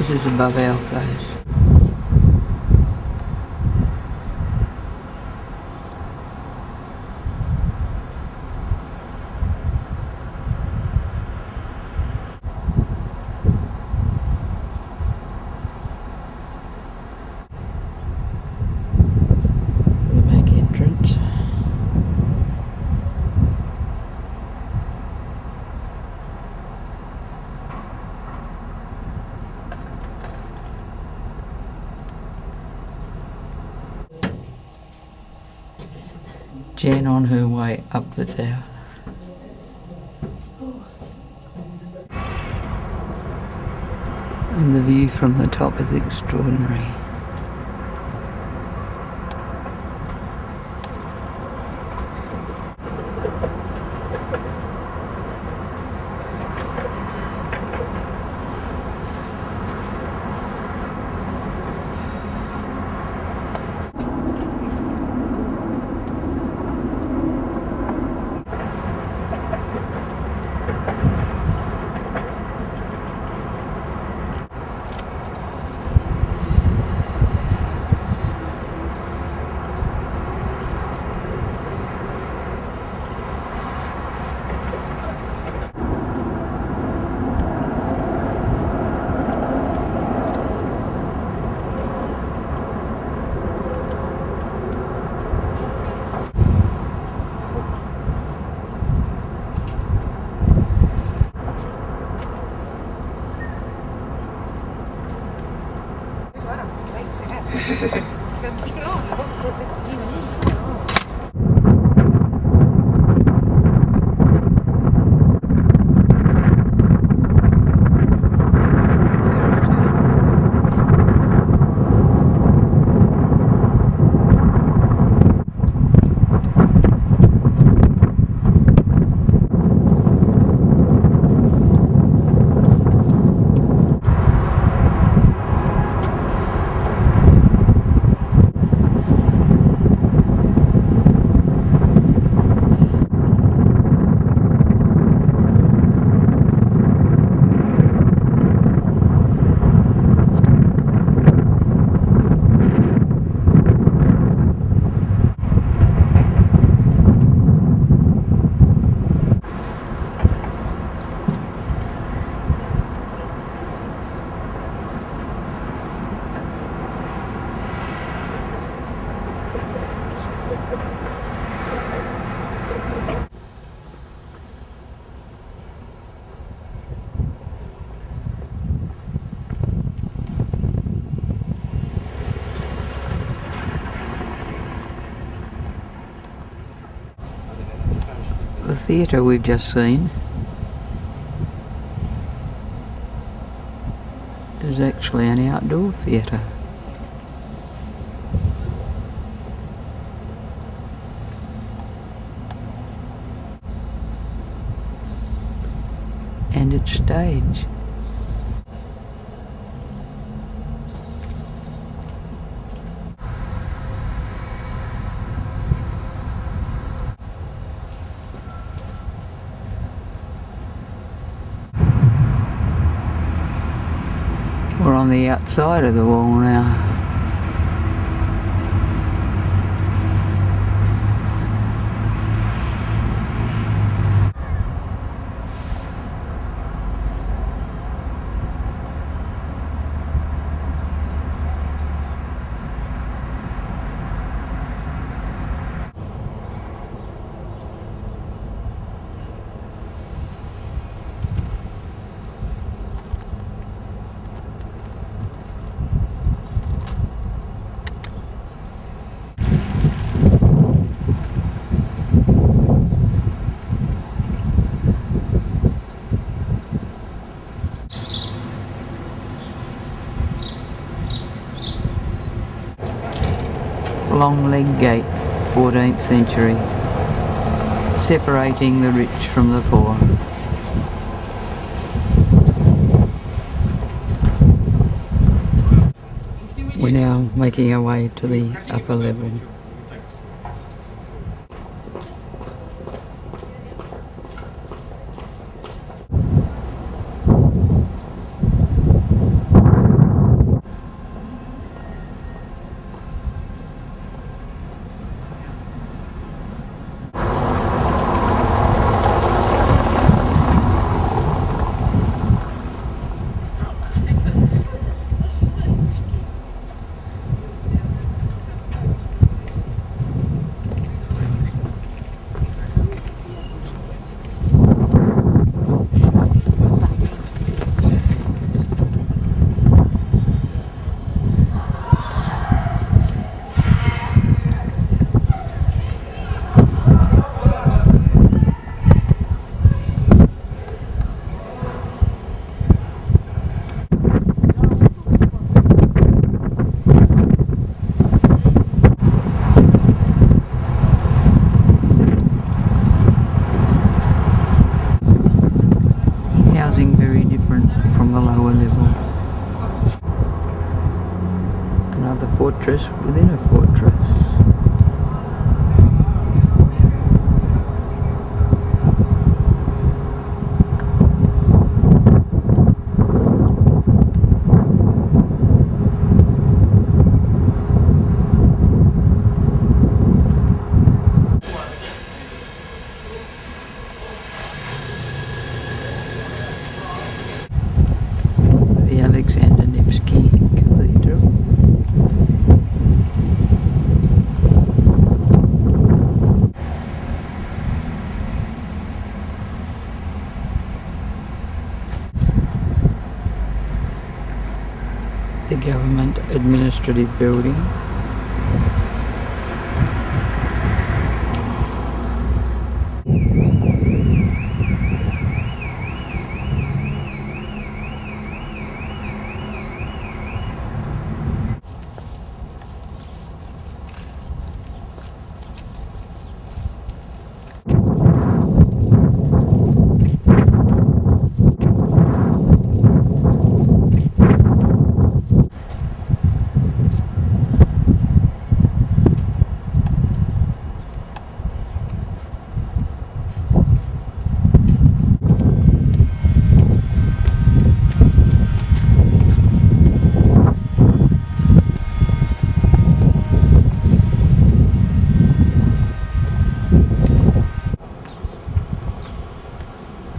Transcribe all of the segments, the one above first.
This is above our place. The back entrance. Jen on her way up the tower. And the view from the top is extraordinary. The theatre we've just seen is actually an outdoor theatre. And it's staged. We're on the outside of the wall now. Long leg gate, 14th century, separating the rich from the poor. We're now making our way to the upper level. fortress within a fortress. The Alexander Nevsky Cathedral. The Government Administrative Building.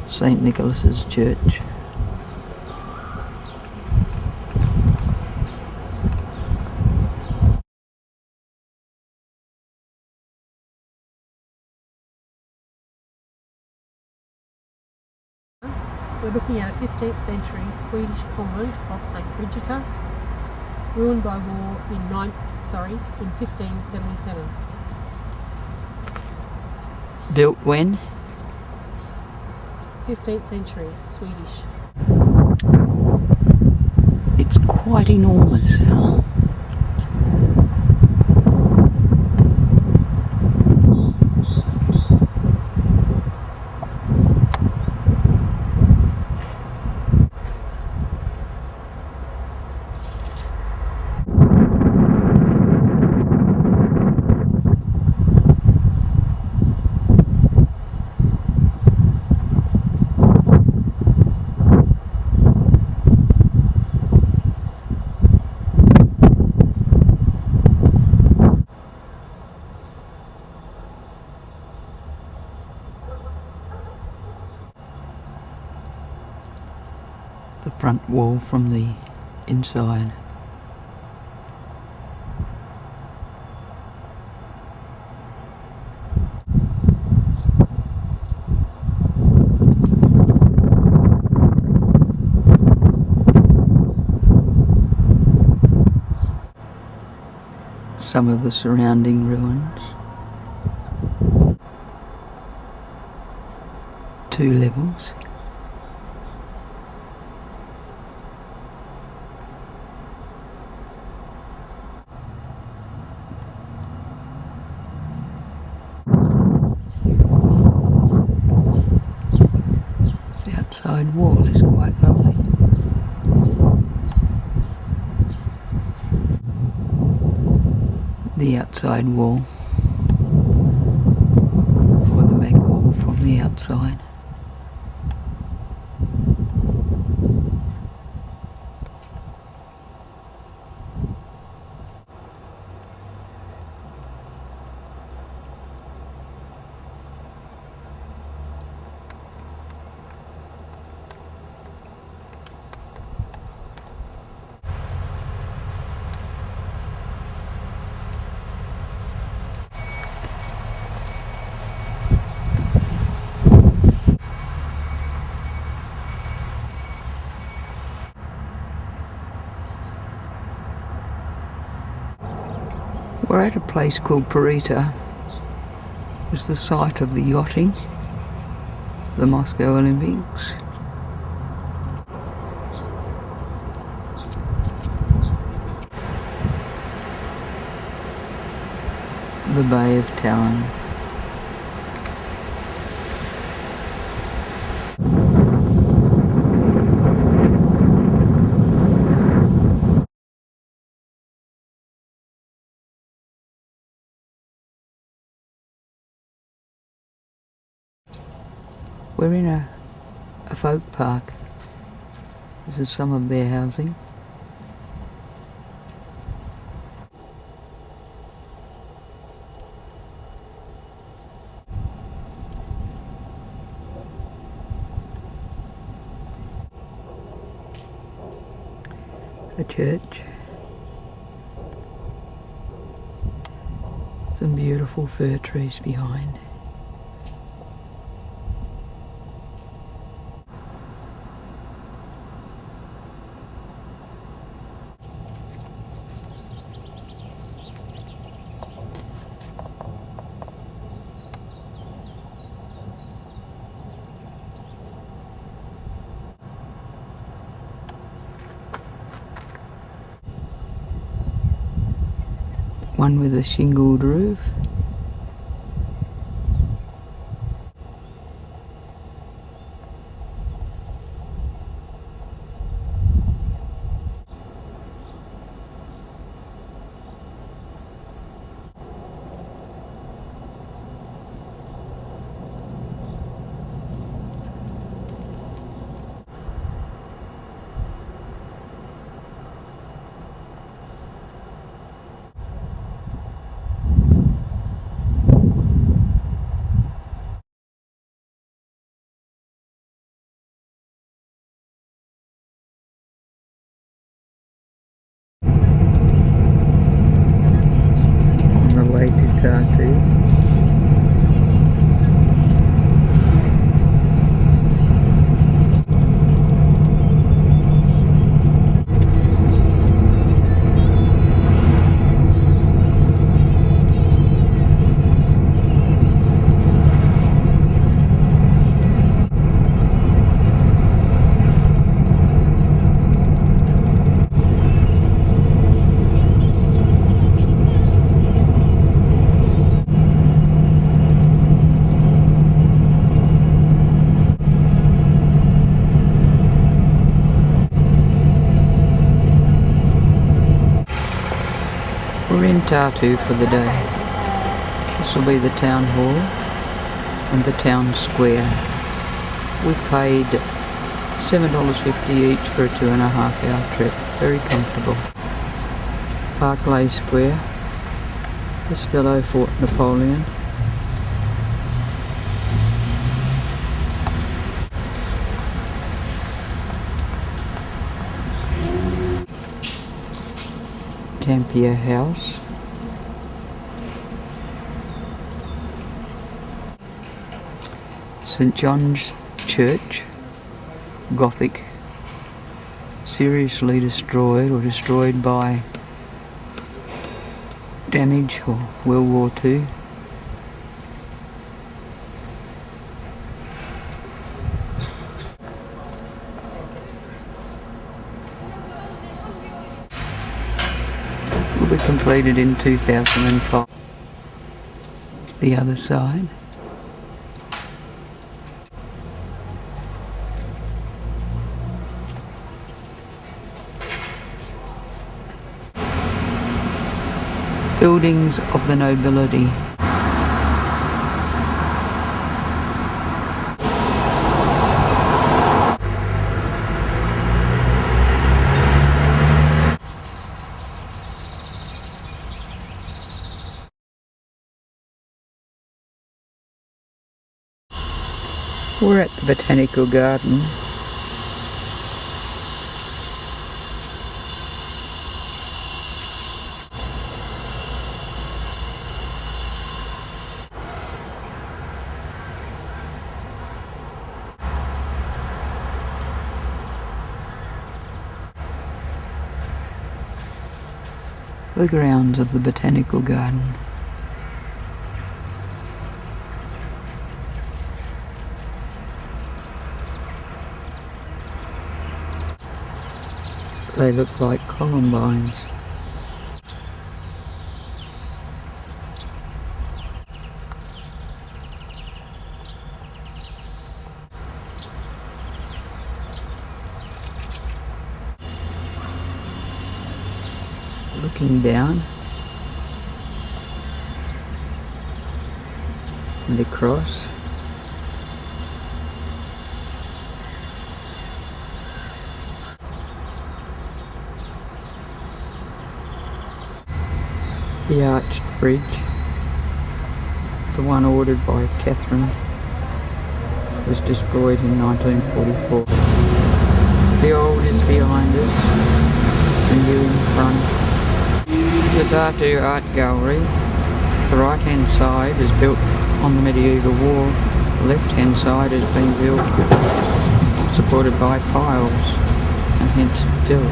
St. Nicholas's Church. We're looking at a 15th century Swedish convent of St. Brigita, ruined by war in 1577. Built when? 15th century, Swedish. It's quite enormous. The front wall from the inside. Some of the surrounding ruins. 2 levels. The outside wall is quite lovely. The outside wall, or the back wall from the outside. We're at a place called Parita. It's the site of the yachting, the Moscow Olympics. The Bay of Tallin. We're in a folk park. This is some of their housing. A church. Some beautiful fir trees behind. One with a shingled roof. On the way to Tartu. We're in Tartu for the day. This will be the town hall and the town square. We've paid $7.50 each for a 2.5-hour trip. Very comfortable. Barclay Square. This fellow fought Napoleon. Dampier House. St John's Church, Gothic, seriously destroyed or destroyed by damage or World War II. Will be completed in 2005. The other side. Buildings of the nobility. We're at the Botanical Garden. The grounds of the Botanical Garden. They look like columbines. Looking down and across. The arched bridge, the one ordered by Catherine, was destroyed in 1944. The old is behind us, the new in front. The Tartu Art Gallery, the right hand side is built on the medieval wall, the left hand side has been built supported by piles and hence still.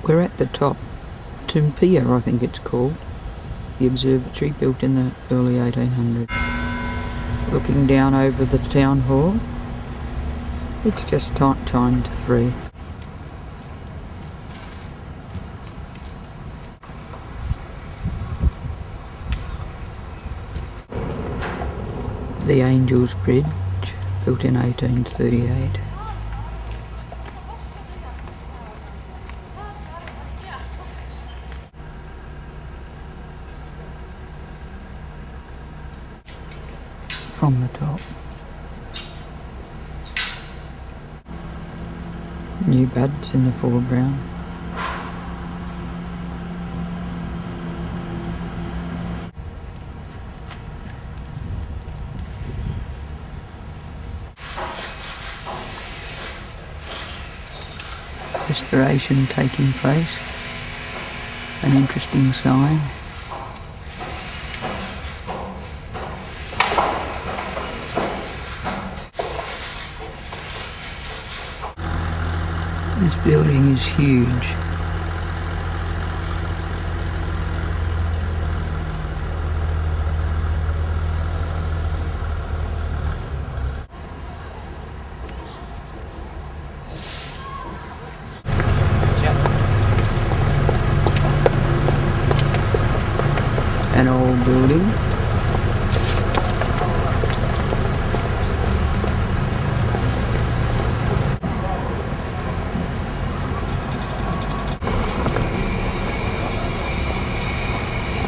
We're at the top, Tumpia I think it's called, the observatory built in the early 1800s. Looking down over the town hall, it's just timed to 3. The Angels Bridge, built in 1838. From the top. New buds in the foreground. Restoration taking place. An interesting sign. This building is huge. An old building.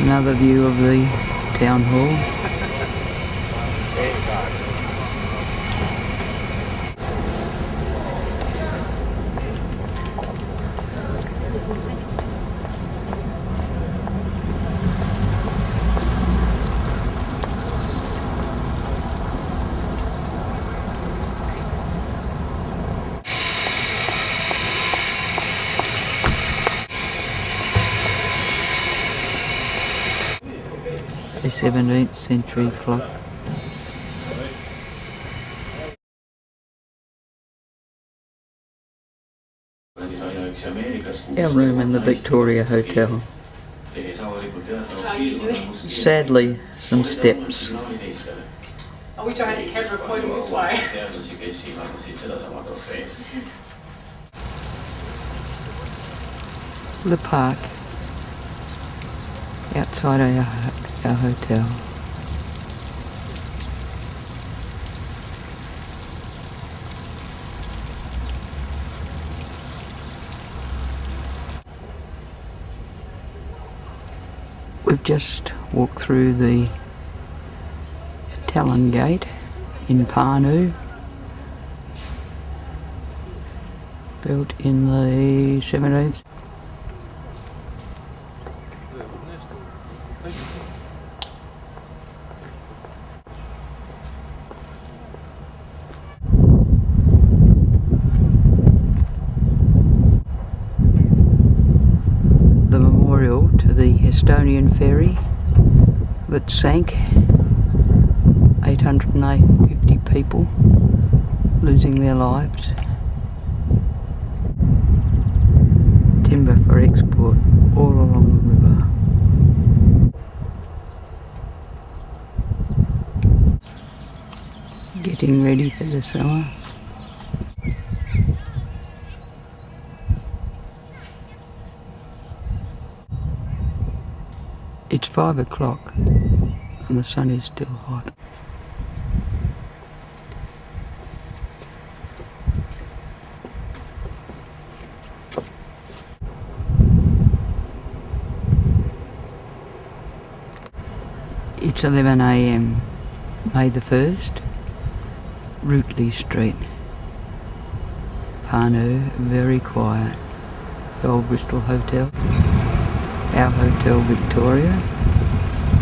Another view of the town hall. A 17th century clock. Our room in the Victoria Hotel. Sadly, some steps. Are we trying to camera pointing this way? The park outside our hotel. We've just walked through the Tallin gate in Parnu, built in the 17th. The memorial to the Estonian ferry that sank, 850 people losing their lives. Timber for export all along the river. Getting ready for the summer. It's 5 o'clock and the sun is still hot. It's 11 AM May the 1st, Rutley Street. Parnu, very quiet. The old Bristol Hotel. Our Hotel Victoria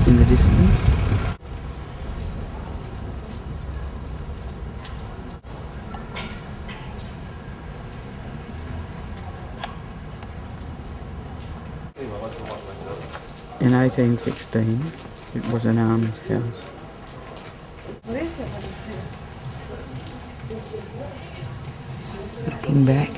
in the distance. In 1816, it was an almshouse. Looking back.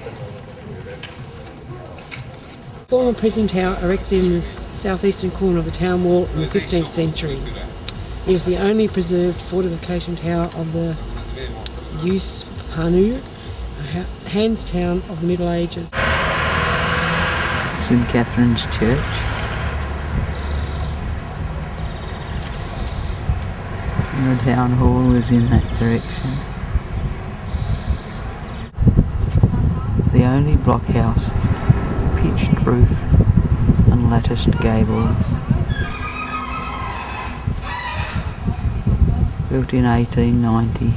Former prison tower erected in the southeastern corner of the town wall in the 15th century. It is the only preserved fortification tower of the Use Parnu, a Hands town of the Middle Ages. St Catherine's Church. And the town hall is in that direction. The only blockhouse, pitched roof and latticed gables. Built in 1890.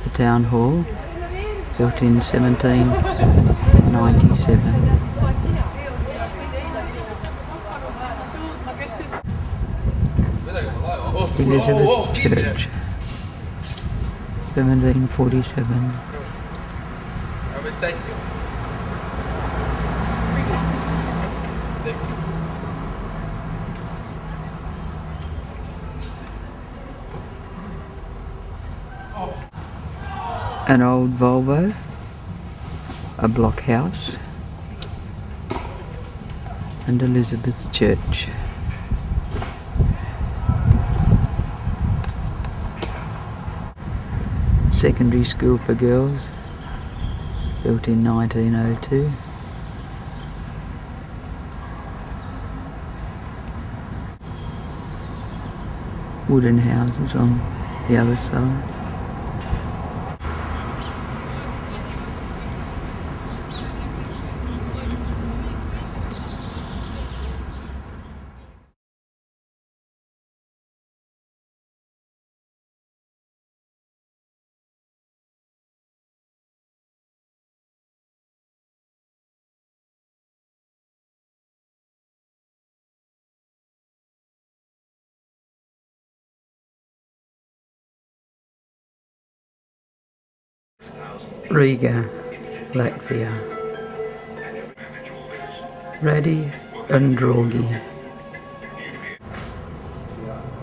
The town hall, built in 1797. Elizabeth Church, 1747. An old Volvo, a blockhouse, and Elizabeth Church. Secondary school for girls, built in 1902. Wooden houses on the other side. Riga, Latvia. Radi and Drogi.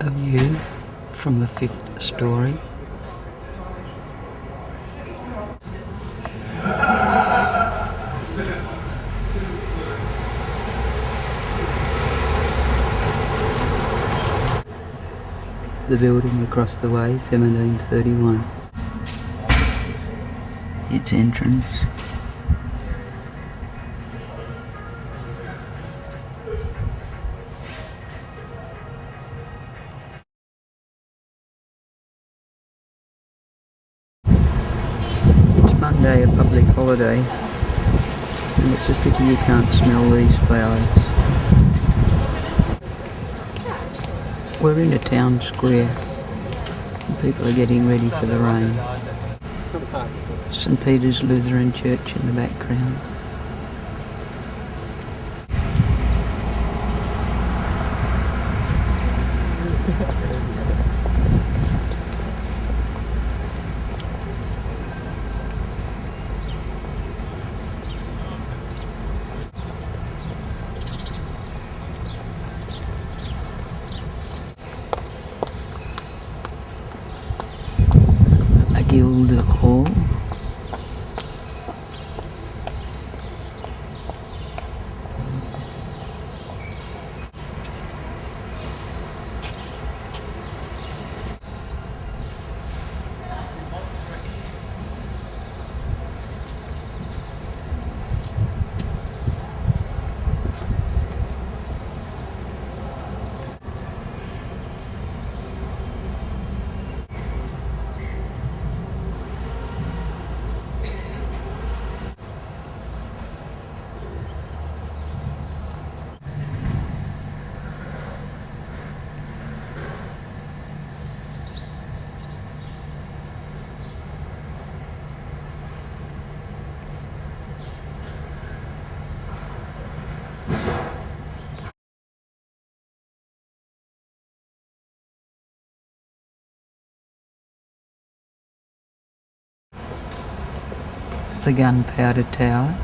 A view from the 5th story. The building across the way, 1731. Its entrance. It's Monday, a public holiday, and it's a pity you can't smell these flowers. We're in a town square, and people are getting ready for the rain. St Peter's Lutheran Church in the background. A guild hall. the Gunpowder Tower.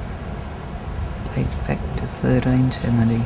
Dates back to 1370.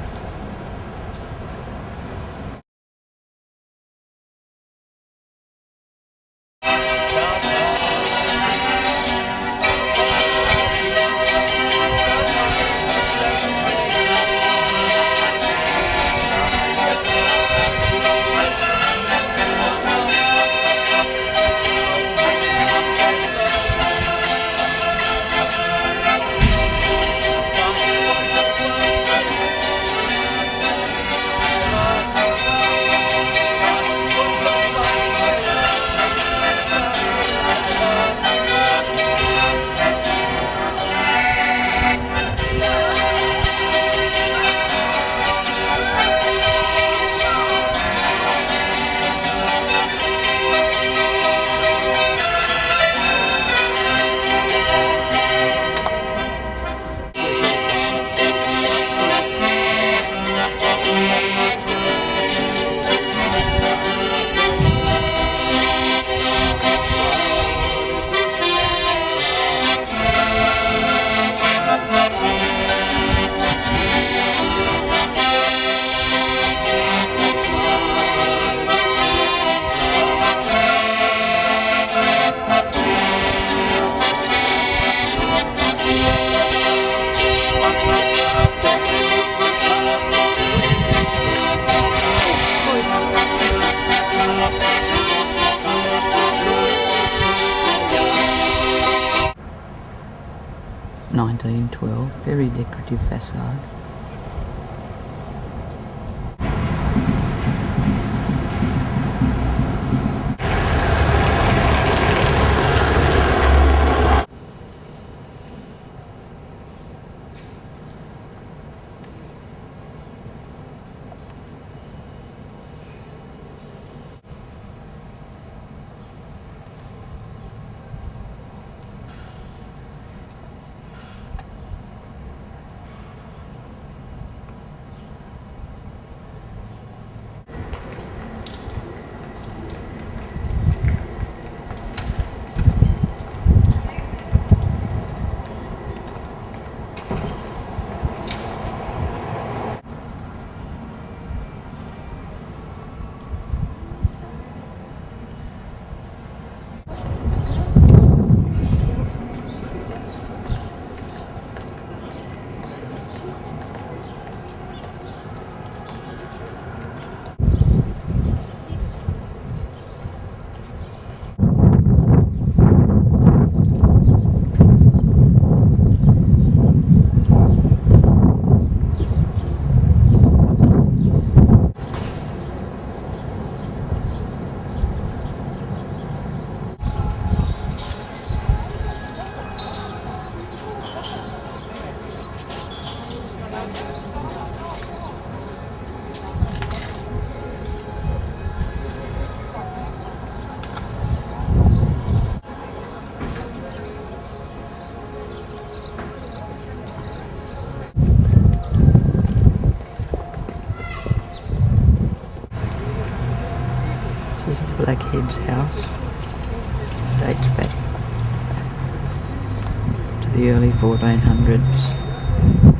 Very decorative facade. This is the Blackhead's house. Dates back to the early 1400s.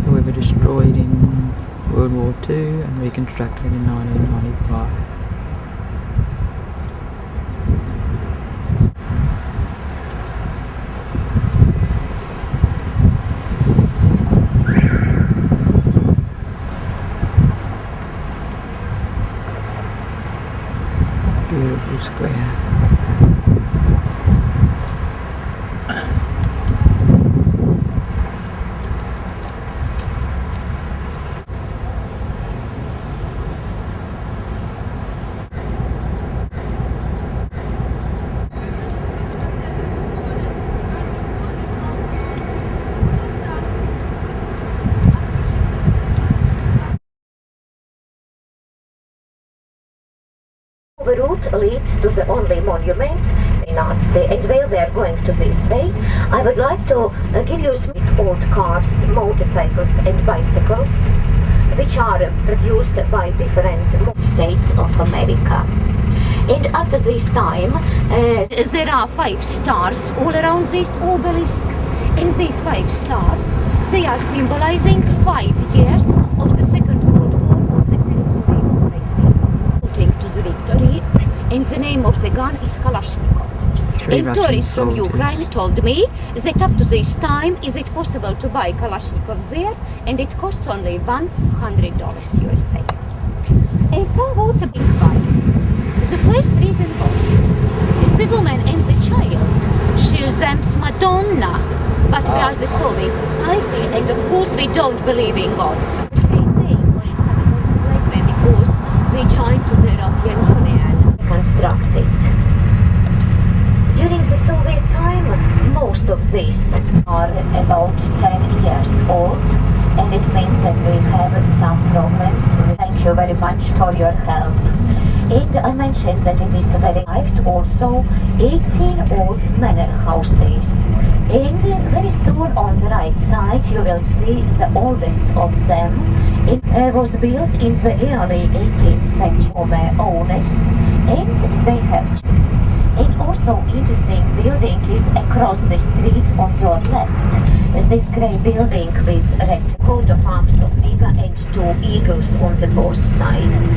However, destroyed in World War II and reconstructed in 1995. Beautiful square. The route leads to the only monument in Nazi, and while we are going to this way, I would like to give you some old cars, motorcycles and bicycles, which are produced by different states of America. And up to this time, there are 5 stars all around this obelisk. And these 5 stars, they are symbolizing 5 years of the Second World War on the territory of Lithuania. To the victory, and the name of the gun is Kalashnikov. And tourists from Ukraine told me that up to this time is it possible to buy Kalashnikovs there, and it costs only $100 USA. And so what's a big buy? The first reason was the woman and the child. She resembles Madonna, but we are the Soviet society, and of course we don't believe in God. Because they joined to the European Union. Constructed. During the Soviet time, most of these are about 10 years old, and it means that we have some problems. Thank you very much for your help. And I mentioned that it is very liked also 18 old manor houses. And very soon on the right side you will see the oldest of them. It was built in the early 18th century by owners, and they have. And also interesting building is across the street on your left. This grey building with red coat of arms of Riga and 2 eagles on the both sides.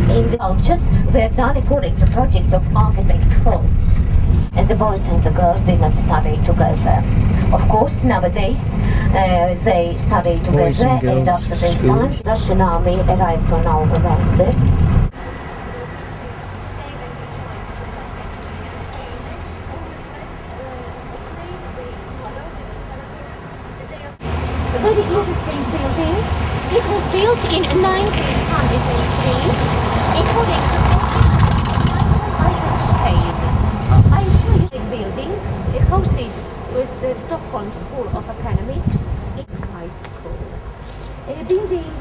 And the sculptures were done according to project of architect Foltz, as the boys and the girls did not study together. Of course, nowadays they study together, and after this time, the Russian army arrived on our land. Very interesting building. It was built in 1903 according to Eisenstein. I show you the buildings. The houses with the Stockholm School of Economics. It's high school. A building.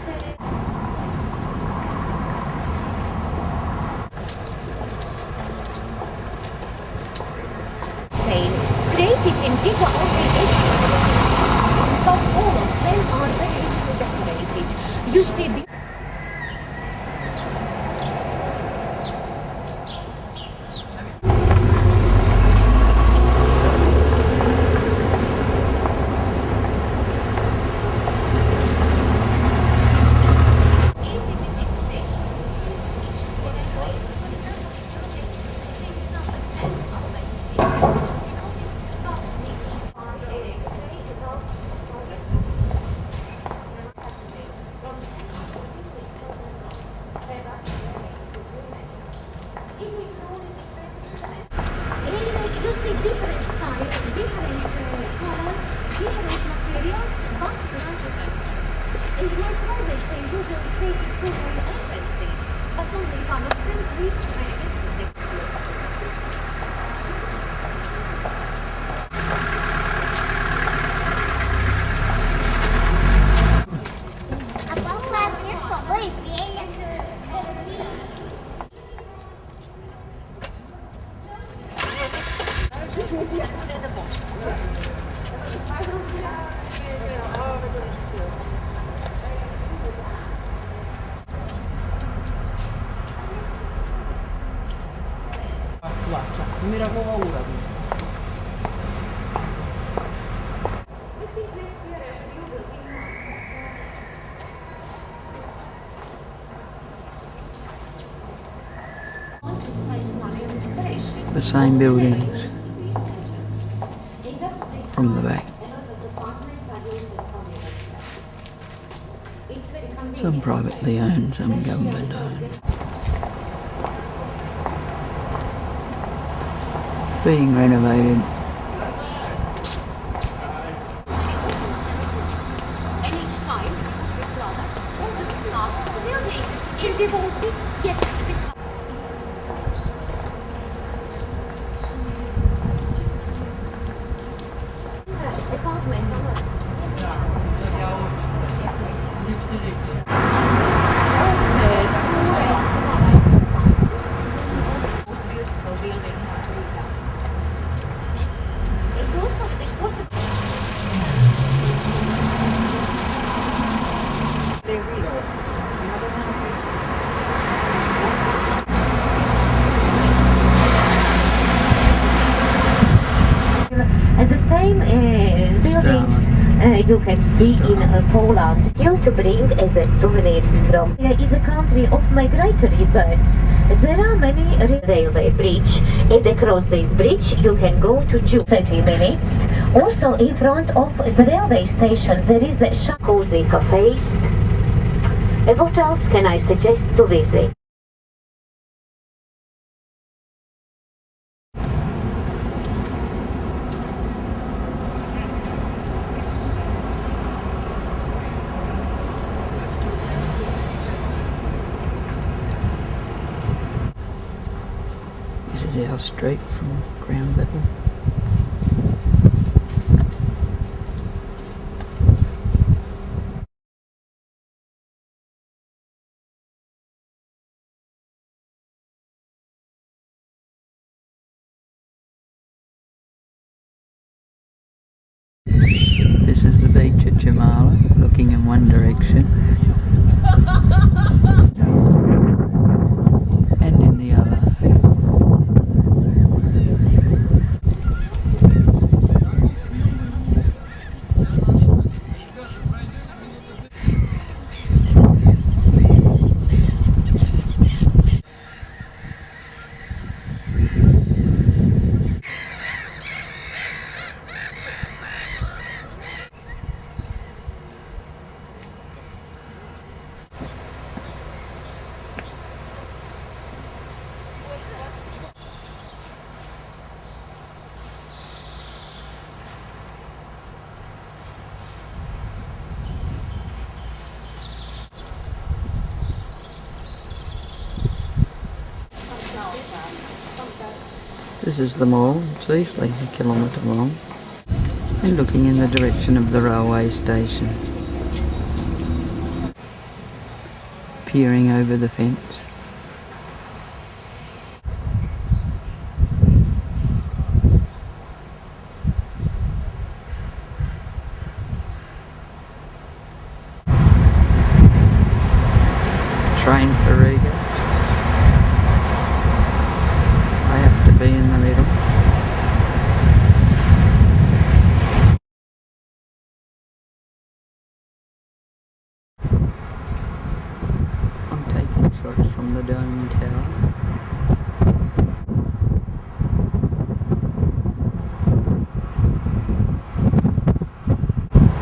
Created in Riga only 800. But all of them are very richly decorated. You see, you see different style, different color, different materials, but larger. And my college, they usually create 2 entrances, but only one of them leads to very interesting. Miracle ora. The same buildings from the back. Some privately owned, some government owned. Being renovated. And each time it's rather over the start of the building. In devoted, yes, it's apartments are not. Most beautiful building. things you can see in Poland. You to bring as a souvenirs from. It is a country of migratory birds. There are many railway bridge, and across this bridge you can go to 30 minutes. Also in front of the railway station there is the cozy cafes. What else can I suggest to visit? This is our street from ground level. This is the beach at Jamala, looking in one direction and in the other. This is the mall. It's easily a kilometre long, and looking in the direction of the railway station, peering over the fence. Train for Riga. I have to be in the middle. I'm taking shots from the dome tower.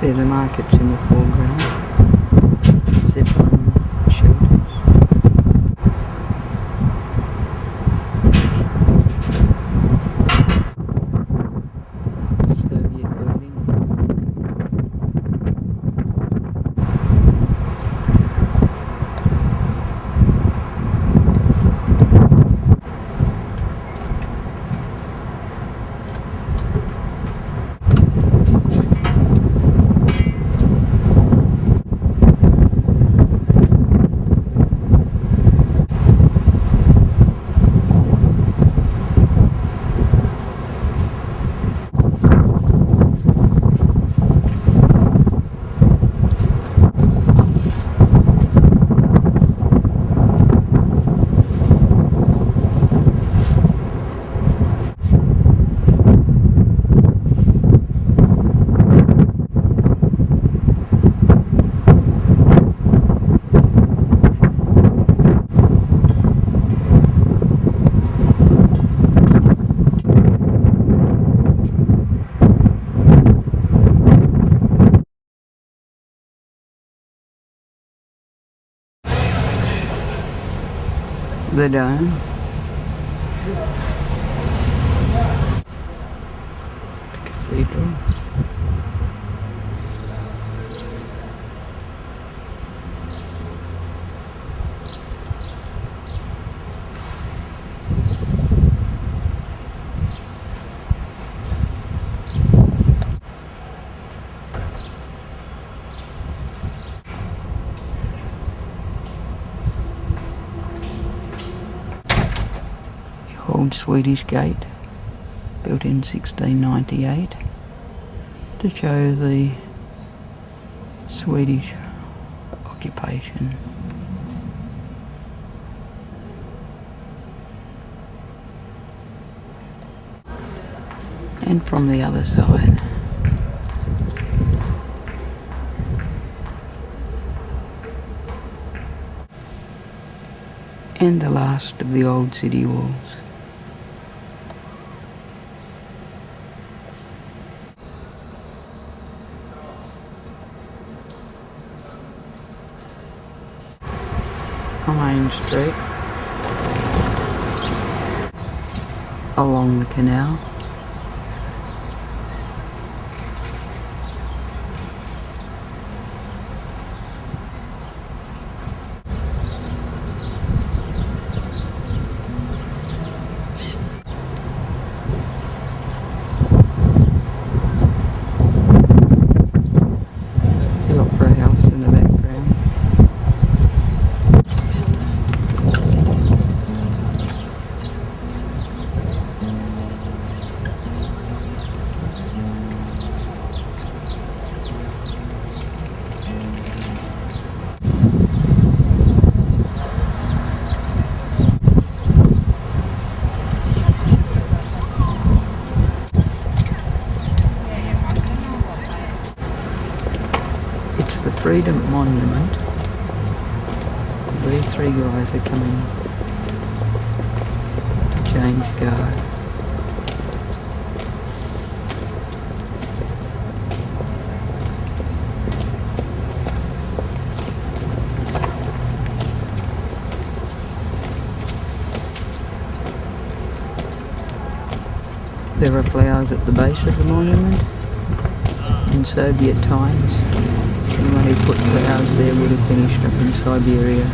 They're the markets in the foreground. Zipline shelters. Soviet building. The dome. The cathedral. Old Swedish gate, built in 1698 to show the Swedish occupation. And from the other side, And the last of the old city walls. A main street along the canal. The opera house in the background. It's the Freedom Monument. These three guys are coming to change guard. There are flowers at the base of the monument. In Soviet times, anyone who put flowers there would have finished up in Siberia.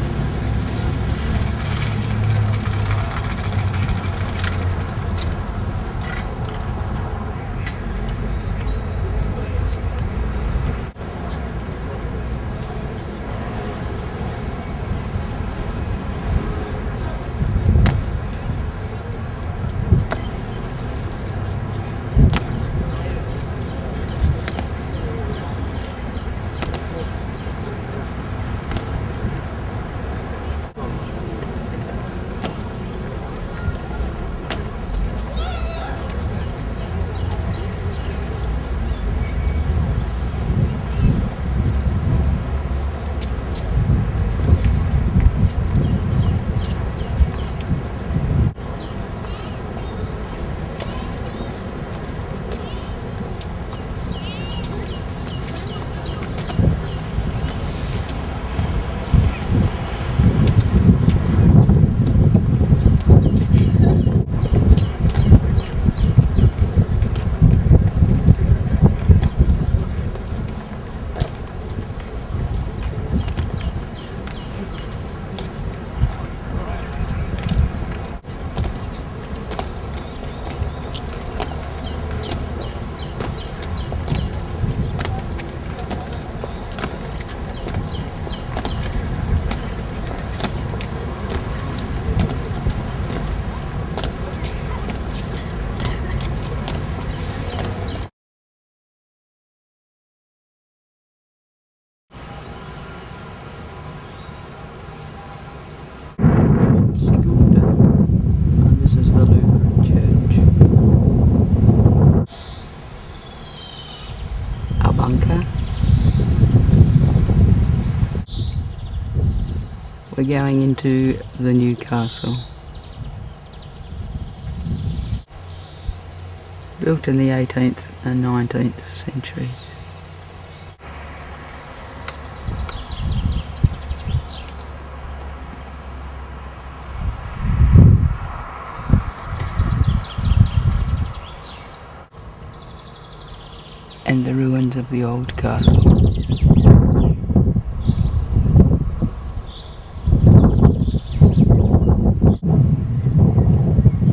And this is the Lutheran Church. A bunker. We're going into the new castle. Built in the 18th and 19th centuries. And the ruins of the old castle.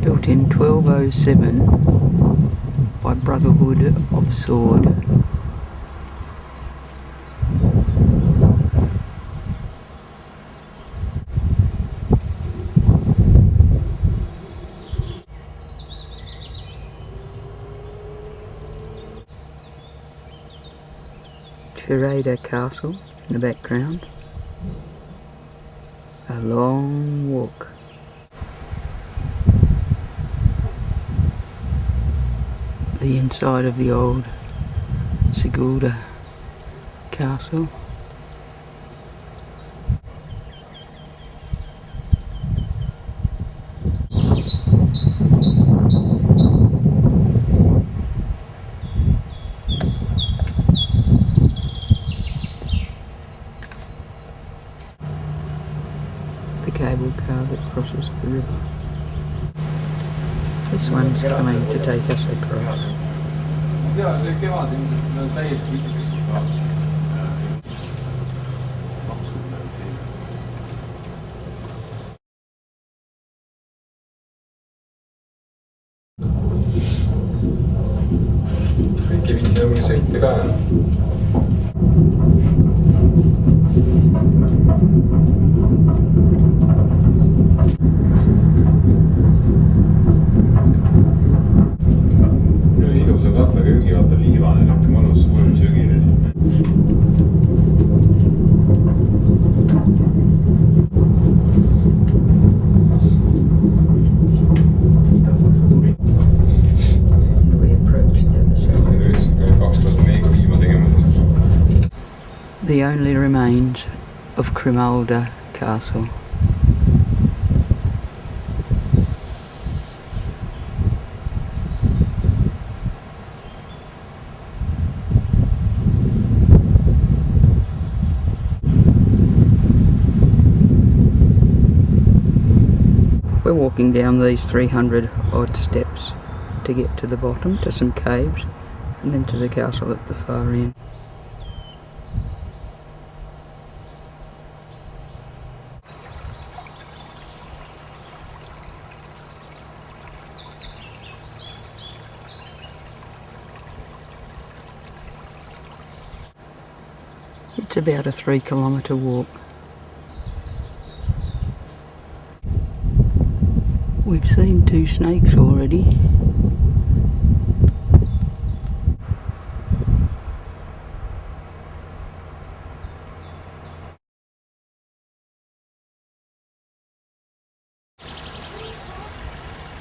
Built in 1207 by Brotherhood of Sword. Tirada Castle in the background. A long walk. The inside of the old Sigulda Castle. river. This one's coming to take us across. Kõiki viisi ongi sõita ka. Ilusa katlaga jõgi, vaata liivane, mõnus mõnus jõgi. Ida-Saksa tuli. We approached the other side. 2004 viima tegema. The only remains of Grimalda Castle. We're walking down these 300 odd steps to get to the bottom, to some caves, and then to the castle at the far end. It's about a 3-kilometre walk. We've seen 2 snakes already.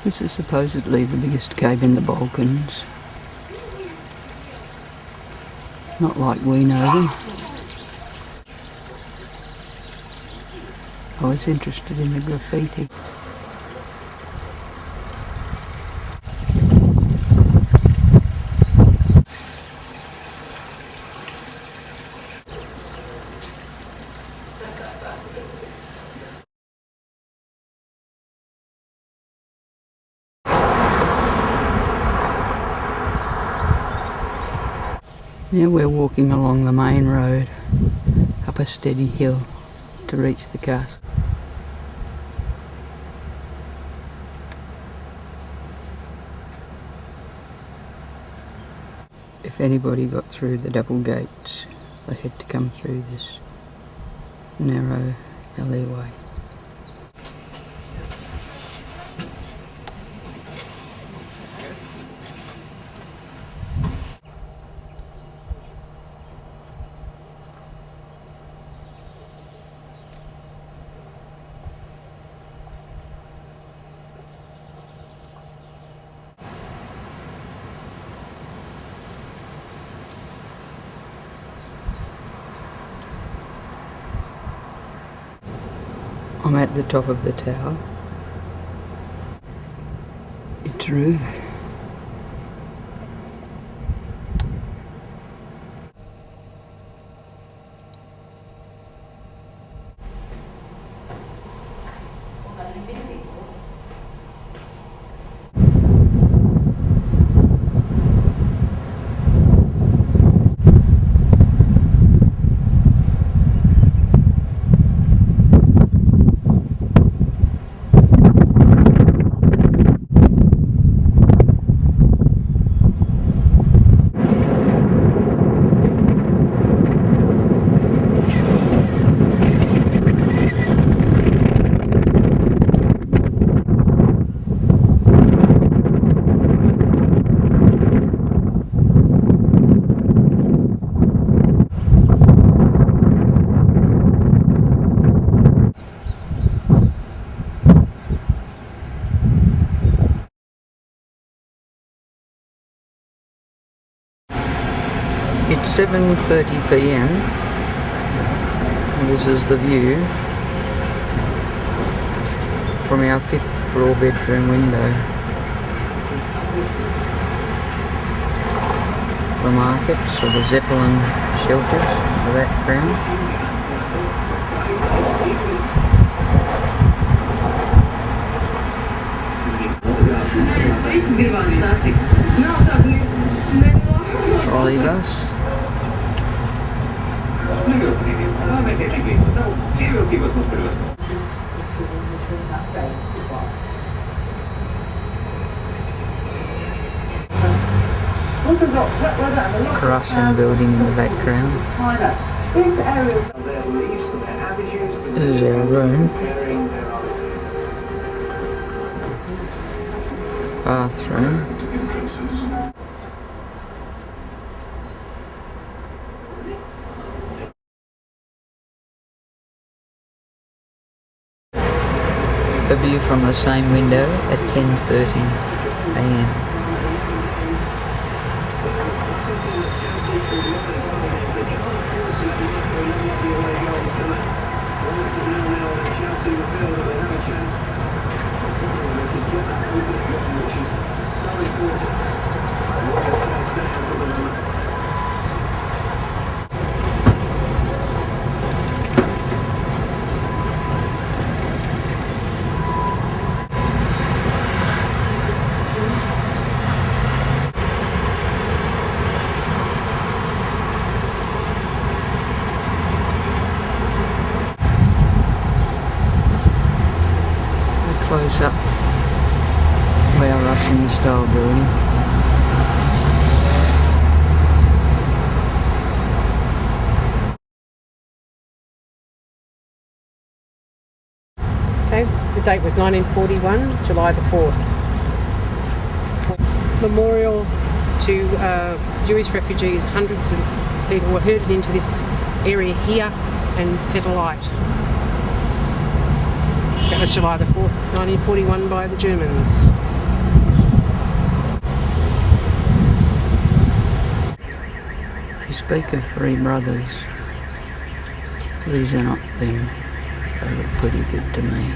This is supposedly the biggest cave in the Balkans. Not like we know them. I was interested in the graffiti. Now we're walking along the main road, up a steady hill to reach the castle. If anybody got through the double gates, they had to come through this narrow alleyway. I'm at the top of the tower. It's true. It's 7:30 PM and this is the view from our 5th floor bedroom window. The markets or the Zeppelin shelters in the background. Trolley bus. Russian building in the background. This is our room. Bathroom. A view from the same window at 10:30 AM. Close up of our Russian style building. Okay, the date was 1941, July the 4th. Memorial to Jewish refugees. Hundreds of people were herded into this area here and set alight. That was July the 4th, 1941 by the Germans. You speak of three brothers. These are not them. They look pretty good to me.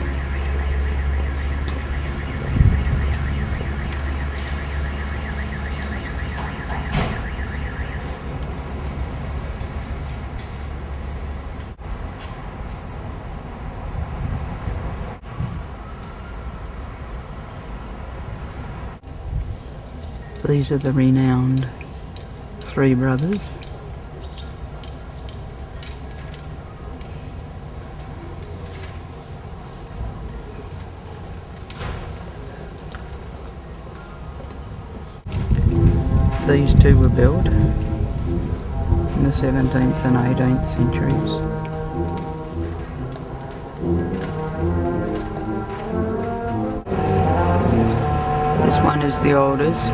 These are the renowned three brothers. These two were built in the 17th and 18th centuries. This one is the oldest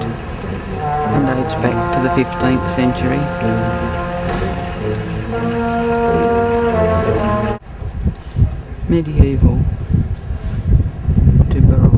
and dates back to the 15th century. Medieval to Baroque.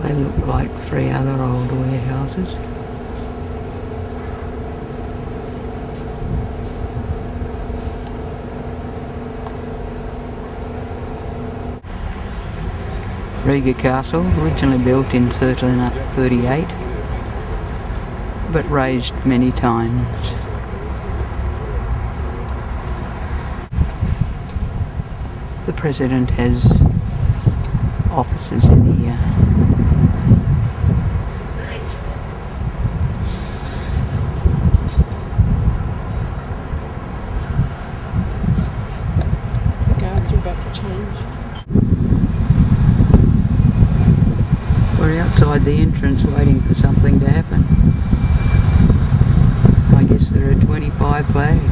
They look like three other old warehouses. Riga Castle, originally built in 1338, but raised many times. The President has offices in here. The guards are about to change. We're outside the entrance waiting for something to happen. I guess there are 25 flags.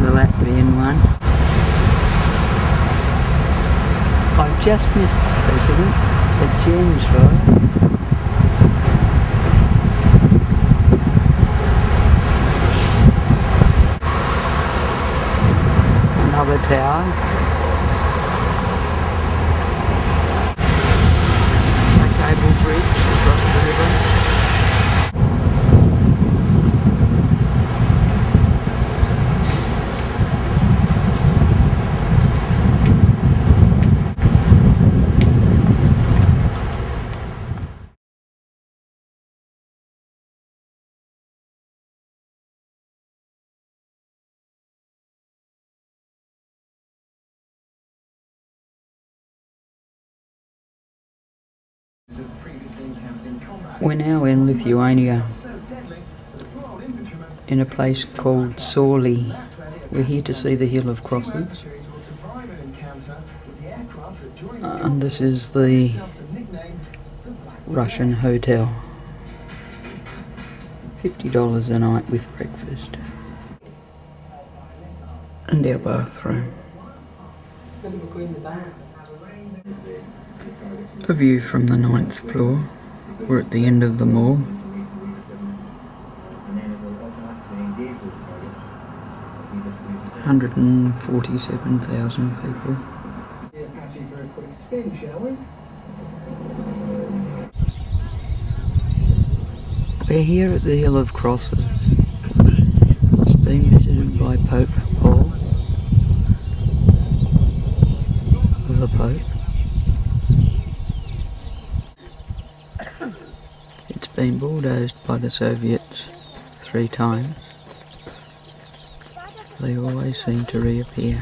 The Latvian one. just missed President, but Jen's right. Another tower. A cable bridge across the river. We're now in Lithuania, in a place called Tallin. We're here to see the Hill of Crosses. And this is the Russian hotel. $50 a night with breakfast. And our bathroom. A view from the 9th floor. We're at the end of the mall. $147,000 people. We're here at the Hill of Crosses. It's been visited by Pope Paul, the Pope. It's been bulldozed by the Soviets 3 times. They always seem to reappear.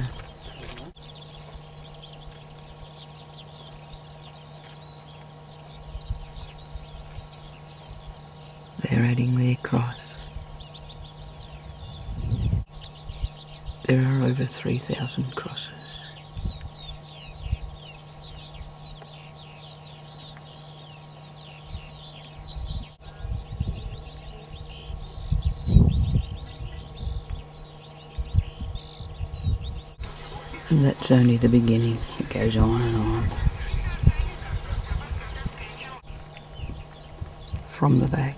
They're adding their cross. There are over 3,000 crosses. And that's only the beginning. It goes on and on. From the back.